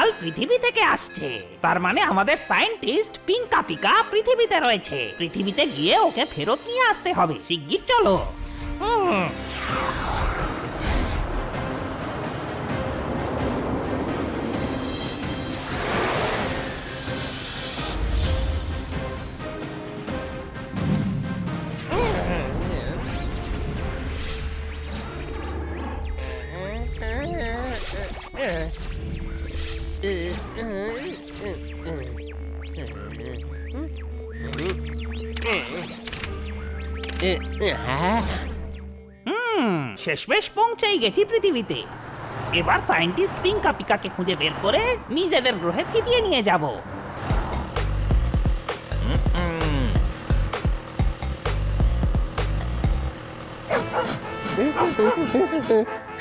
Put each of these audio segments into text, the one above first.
Signal পৃথিবী থেকে আসছে। তার মানে আমাদের সায়েন্টিস্ট পিঙ্কা পিকা পৃথিবীতে রয়েছে। পৃথিবীতে গিয়ে ওকে ফেরত নিয়ে আসতে হবে। শিগগির চলো। শেষমেশ পৌঁছেই গেছি পৃথিবীতে। এবার সায়েন্টিস্ট পিঙ্কা পিকাকে খুঁজে বের করে নিজেদের গ্রহে ফিরিয়ে নিয়ে যাব।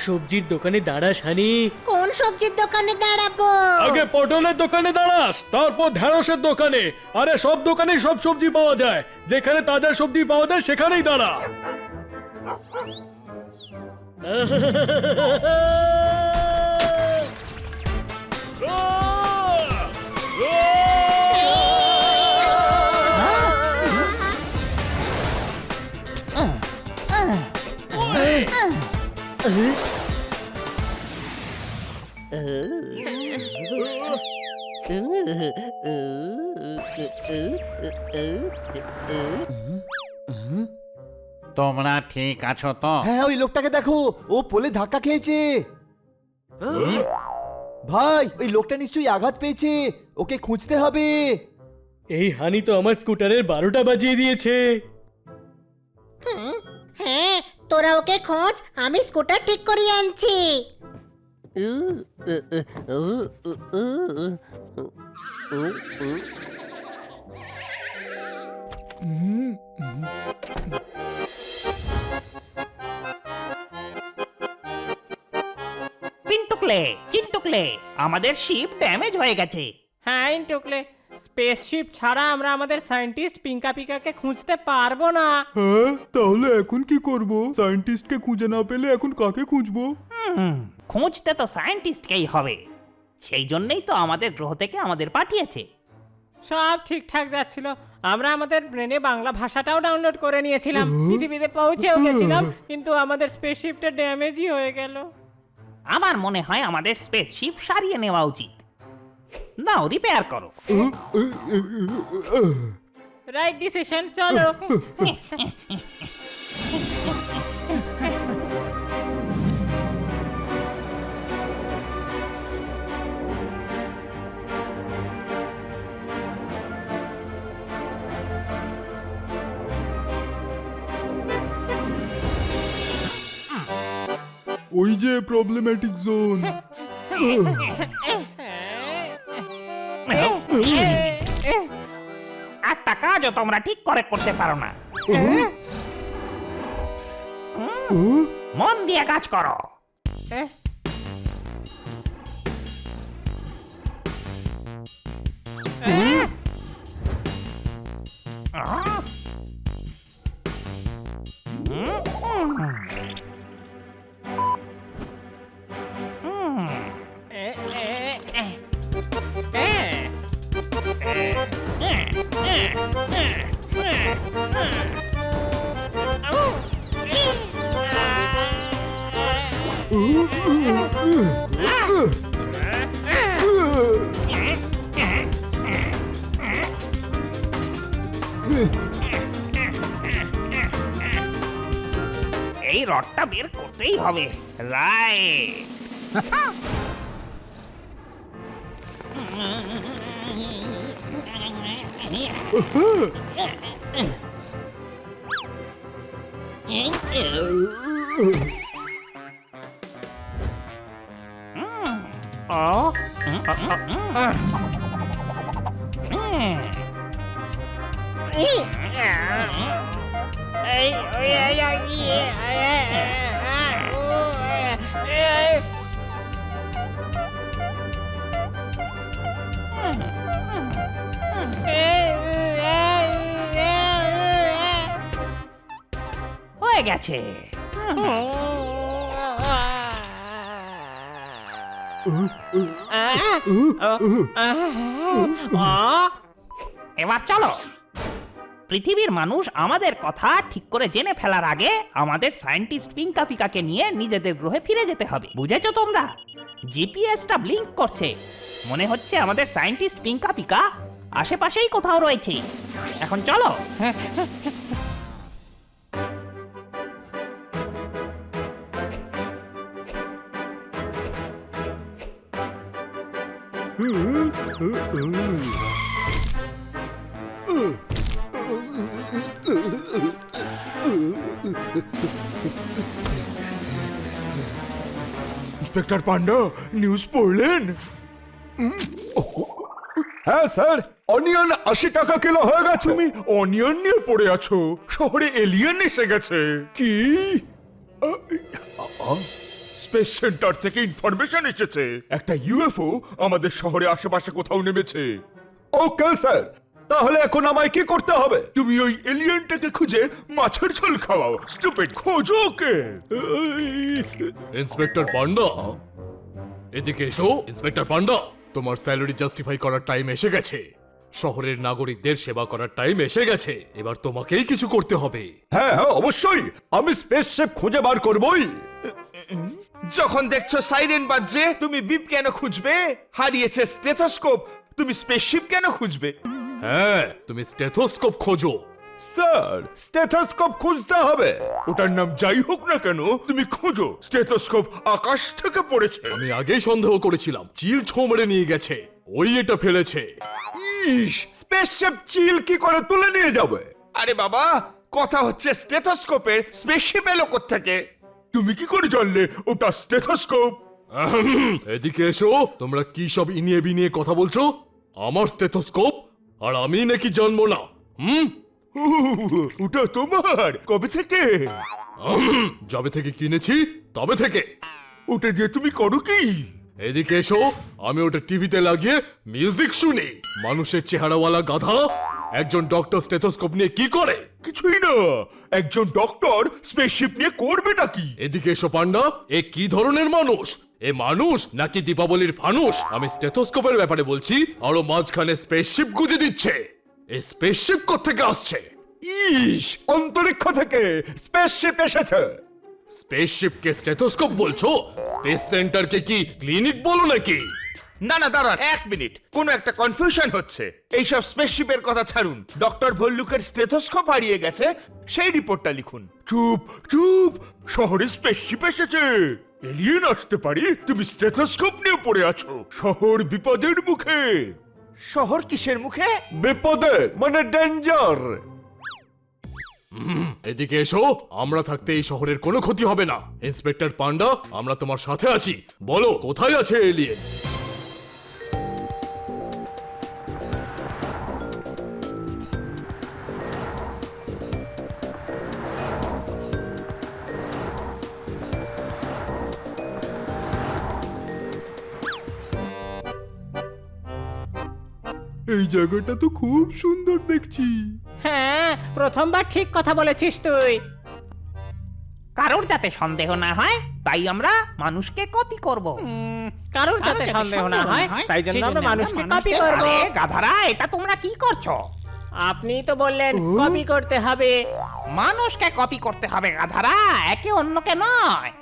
সবজির দোকানে দাঁড়াস হানি। কোন সবজির দোকানে দাঁড়াবো? আগে পটলের দোকানে দাঁড়াস, তারপর ঢেঁড়সের দোকানে। আরে সব দোকানেই সব সবজি পাওয়া যায়, যেখানে তাজা সবজি পাওয়া যায় সেখানেই দাঁড়া। তোমরা ঠিক আছো তো? হ্যাঁ, ওই লোকটাকে দেখো, ও পোলে ধাক্কা খেয়েছে। ভাই, ওই লোকটা নিশ্চয়ই আঘাত পেয়েছে, ওকে খুঁজতে হবে। এই হানি তো আমার স্কুটারের 12টা বাজিয়ে দিয়েছে। হ্যাঁ, তোরা ওকে খোঁজ, আমি স্কুটার ঠিক করিয়ে আনছি। পিন্টুকলে, চিন্টুকলে, আমাদের শিপ ড্যামেজ হয়ে গেছে। হ্যাঁ ইন্টুকলে, স্পেসশিপ ছাড়া আমরা আমাদের সায়েন্টিস্ট পিঙ্কা পিকাকে খুঁজতে পারবো না। হ্যাঁ, তাহলে এখন কি করব? সায়েন্টিস্টকে খুঁজে না পেলে এখন কাকে খুঁজবো? খুঁজতে তো সায়েন্টিস্টকেই হবে। সেই জন্যই তো আমাদের গ্রহ থেকে আমাদের পাঠিয়েছে। সব ঠিকঠাক যাচ্ছিল, আমরা আমাদের ব্রেনে বাংলা ভাষাটাও ডাউনলোড করে নিয়েছিলাম, পৃথিবীতে পৌঁছেও গেছিলাম, কিন্তু আমাদের স্পেসশিপটা ড্যামেজই হয়ে গেল। আমার মনে হয় আমাদের স্পেসশিপ সারিয়ে নেওয়া উচিত। নাও রিপেয়ার করো। রাইট ডিসিশন, চলো। ওই যে প্রবলেম্যাটিক জোন। একটা কাজও তোমরা ঠিক করে করতে পারো না। মন দিয়ে কাজ করো। এই রডটা বের করতেই হবে। রাইট। হয়ে গেছে। এবার চলো। পৃথিবীর মানুষ আমাদের কথা ঠিক করে জেনে ফেলার আগে আমাদের সায়েন্টিস্ট পিঙ্কা পিকাকে নিয়ে নিজেদের গ্রহে ফিরে যেতে হবে। বুঝেছো তোমরা? জিপিএসটা ব্লিঙ্ক করছে, মনে হচ্ছে আমাদের সায়েন্টিস্ট পিঙ্কা পিকা আশেপাশেই কোথাও রয়েছে। এখন চলো। ইন্সপেক্টর পান্ডা, নিউজ পড়লেন? হ্যাঁ স্যার, অনিয়ন 80 টাকা কিলো হয়ে গেছে। তুমি অনিয়ন নিয়ে পড়ে আছো, শহরে এলিয়েন এসে গেছে। কি? স্পেস সেন্টার থেকে ইনফরমেশন এসেছে, একটা ইউএফও আমাদের শহরে আশেপাশে কোথাও নেমেছে। ওকে স্যার, তাহলে এখন আমায় কি করতে হবে? তুমি ওই এলিয়েনটাকে খুঁজে মাছের ঝোল খাওয়াও। স্টুপিড, খোঁজো ওকে। ইন্সপেক্টর পান্ডা, এদিকে এসো। ইন্সপেক্টর পান্ডা, তোমার স্যালারি জাস্টিফাই করার টাইম এসে গেছে। শহরের নাগরিকদের সেবা করার টাইম এসে গেছে। এবার তোমাকেই কিছু করতে হবে। হ্যাঁ হ্যাঁ, অবশ্যই আমি স্পেসশিপ খুঁজে বার করবই। যখন দেখছো সাইরেন বাজছে, তুমি বিপ কেন খুঁজবে? হারিয়েছে স্টেথোস্কোপ, তুমি স্পেসশিপ কেন খুঁজবে? হ্যাঁ, তুমি স্টেথোস্কোপ খোঁজো। স্যার, স্টেথোস্কোপ খুঁজতে হবে। ওটার নাম যাই হোক না কেন, তুমি খোঁজো। স্টেথোস্কোপ আকাশ থেকে পড়েছে। আমি আগেই সন্দেহ করেছিলাম চিল ছো মেরে নিয়ে গেছে, ওই এটা ফেলেছে। ইস, স্পেসশিপ চিল কি করে তুলে নিয়ে যাবে? আরে বাবা, কথা হচ্ছে স্টেথোস্কোপের, স্পেসশিপ এলো কোত্থেকে? তুমি কি করে জানলে ওটা স্টেথোস্কোপ? এদিকে এসো। তোমরা কি সব ইনিয়ে বিনিয়ে কথা বলছো? আমার স্টেথোস্কোপ আর আমি নাকি জানবো না? ওটা তোমার? কবে থেকে? যবে থেকে কিনেছি তবে থেকে। ওটা দিয়ে তুমি করো কি? এদিকে এসো। আমি ওটা টিভিতে লাগিয়ে মিউজিক শুনি। মানুষের চেহারাওয়ালা গাধা একজন ডক্টর স্টেথোস্কোপ নিয়ে কি করে? কিছুই না, একজন ডক্টর স্পেসশিপ নিয়ে করবেটা কি? এদিকে এসো পান্ডা, এ কি ধরনের মানুষ? এ মানুষ নাকি দীপাবলির ফানুষ? আমি স্টেথোস্কোপের ব্যাপারে বলছি, আরো মাঝখানে স্পেসশিপ গুজে দিচ্ছে। এই স্পেসশিপ কোত্থেকে আসছে? ইস, অন্তরিক্ষ থেকে স্পেসশিপ এসেছে। স্পেসশিপকে স্টেথোস্কোপ বলছো? স্পেস সেন্টারকে কি ক্লিনিক বলো নাকি? না না, দাঁড়ান 1 মিনিট, কোনো একটা কনফিউশন হচ্ছে। এইসব স্পেসশিপের কথা ছাড়ুন, ডক্টর ভল্লুকের স্টেথোস্কোপ হারিয়ে গেছে, সেই রিপোর্টটা লিখুন। চুপ চুপ, শহরে স্পেসশিপ এসেছে। এলিয়েন আসতে পারে, তুমি স্টেথোস্কোপ নিয়ে পড়ে আছো। শহর বিপদের মুখে। শহর কিসের মুখে? বিপদে মানে ডেঞ্জার। এদিকে এসো। আমরা থাকতে এই শহরের কোনো ক্ষতি হবে না। ইন্সপেক্টর পান্ডা, আমরা তোমার সাথে আছি। বলো, কোথায় আছে এলিয়েন? এই জায়গাটা তো খুব সুন্দর দেখছি। হ্যাঁ, প্রথমবার ঠিক কথা বলেছিস তুই। কারোর যাতে সন্দেহ না হয় তাই আমরা মানুষকে কপি করব। কারোর যাতে সন্দেহ না হয় তাই জন্য আমরা মানুষকে কপি করব। আরে গাধারা, এটা তোমরা কি করছো? আপনি তো বললেন কপি করতে হবে। মানুষকে কপি করতে হবে গাধারা, একে অন্যকে নয়।